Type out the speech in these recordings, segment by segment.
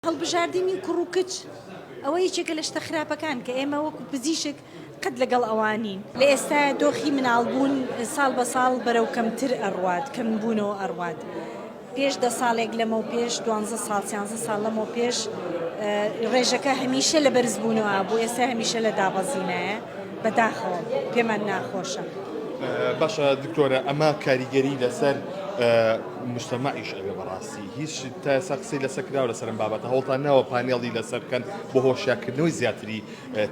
هەڵبژاردننی کوڕ و کچ ئەوە یەکێکە لە شتە خراپەکان کە ئێمە وەکو پزیشک قەت لەگەڵ ئەوانین لە ئێستا دۆخی مناڵبوون ساڵ بە ساڵ بەرەو کەمتر ئەڕوات کەمبوونەوە ئەڕوات پێش 10 ساڵێک لەمە و پێش 12 ساڵ 13 ساڵ لەمە پێش ڕێژەکە هەمیشە لە بەرزبوونەوە بوو ئێستا هەمیشە لە دابەزینایە بەداخەوە پێمان ناخۆشە. باشە دکتۆرە ئەمە کاریگەری لەسەر مجتەمەعیش ئەوێ بەڕاستی هیچ تا سەقسی لەسەر کراوە لەسەر بابەتە هەوڵتان ناوە پانێڵی لەسەر بکەن بۆ هۆشیارکردنەوەی زیاتری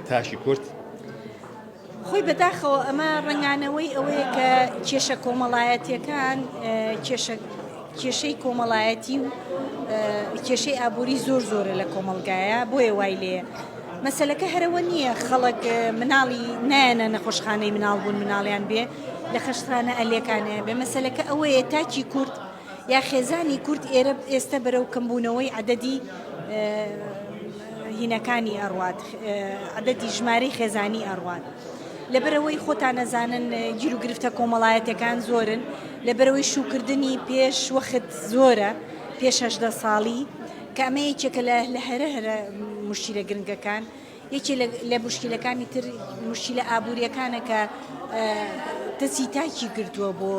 تاشی کورد؟ خۆی بەداخەوە ئەمە ڕنگانەوەی ئەوەیە کە کێشە کۆمەڵایەتیەکان کێشەی کۆمەڵایەتی و کێشەی ئابووری زۆرە لە کۆمەلگایە بۆیە وای لێە. مەسەلەکە هەرەوە نییە خەڵک مناڵی نایەنە نەخۆشخانەی مناڵ بوون مناڵیان بێ لە خەشخانە ئەلێکانەیە بێ مەسەلەکە ئەوەیە تاکی کورد یا خێزانی کورد ئێستا بەرەو کەمبوونەوەی عەدەدی هینەکانی ئەڕوات عەدەدی ژمارەی خێزانی ئەڕوات لەبەرەوەی خۆتان نەزانن گیر و گرفتە کۆمەڵایەتەکان زۆرن لەبەرەوەی شوکردنی پێش وەخت زۆرە پێش 18 ساڵی کە ئەمە یەکێکە لە هەرە مشکلە گرنگەکان یەکێ لە مشکلەکانی تر مشکلە ئابوووریەکانە کە دەستی تاکی کردووە بۆ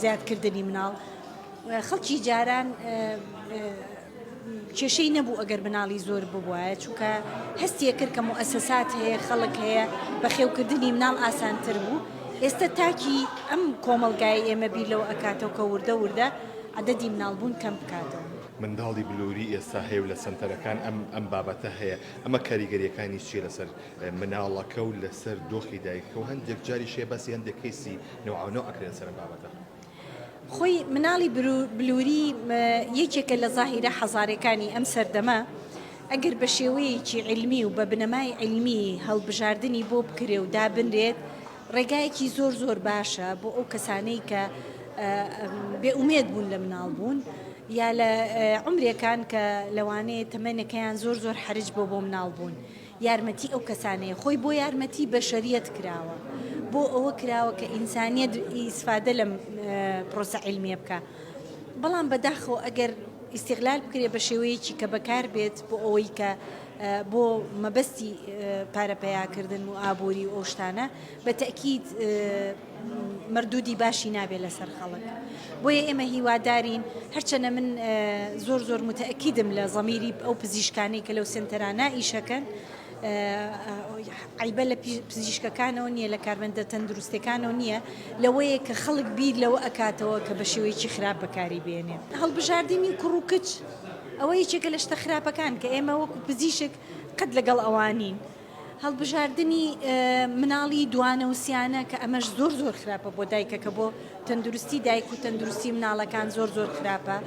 زیادکردنی مناڵ خەڵکی جاران کێشەی نەبوو ئەگەر مناڵی زۆر ببووایە چونکە هەستیە کرد کە مؤسسات هەیە خەڵک هەیە بەخێوکردنی مناڵ ئاسانتر بوو ئێستا تاکی ئەم کۆمەلگای ئێمە بیر لەوە ئەکاتەوە کە وردە عەدەدی مناڵبوون کەم بکاتەوە. منداڵی بلووری ئێستا هەیە و لە سنتەرەکان ئەم بابەتە هەیە ئەمە کاریگەریەکانی چیە لەسەر مناڵەکە و لەسەر دۆخی دایکە و هەندێک جاری شێ بەسی هەندێک کەیسی نەوعاونەوە ئەکرێن سەر بابەتە. خۆی مناڵی بلووری یەکێکە لە زاهیرە حەزارەکانی ئەم سەردەمە ئەگەر بە شێوەیەکی علمی و بە بنەمای علمی هەڵبژاردننی بۆ بکرێ و دابنرێت ڕێگایەکی زۆر باشە بۆ ئەو کەسانەی کە بێئومێد بوون لە مناڵ بوون یا لە عمرێکان کە لەوانەیە تەمەنەکەیان زۆر حرج بۆ مناڵ بوون یارمەتی ئەو کەسانەیە خۆی بۆ یارمەتی بەشەریەت کراوە بۆ ئەوە کراوە کە ئینسانیەت ئیسفادە لە پرۆسە علمیە بکە بەڵام بەداخەوە ئەگەر ئیستیغلال بکرێ بە شێوەیەکی کە بەکار بێت بۆ ئەوەی کە بۆ مەبەستی پارەپەیاکردن و ئابووری و ئەو شتانە بە تەکید مردودی باشی نابێت لەسەر خەڵک بۆیە ئێمە هیوادارین هەرچەنە من زۆر متەئەکیدم لە زەمیری ئەو پزیشکانەی کە لەو سنتەرانە ئیشەکەن عیبە لە پزیشکەکانەوە نییە لە کارمەندە تەندروستەکانەوە نییە لەوەیە کە خەڵک بیر لەوە ئەکاتەوە کە بە شێوەیەکی خراپ بەکاری بێنێ هەڵبژاردننی کوڕ و کچ ئەوە یەکێکە لە شتە خراپەکان کە ئێمە وەکو پزیشک قەت لەگەڵ ئەوانین هەڵبژاردننی مناڵی دوانە و سیانە کە ئەمەش زۆر خراپە بۆ دایکە کە بۆ تەندروستی دایک و تەندروستی مناڵەکان زۆر خراپە.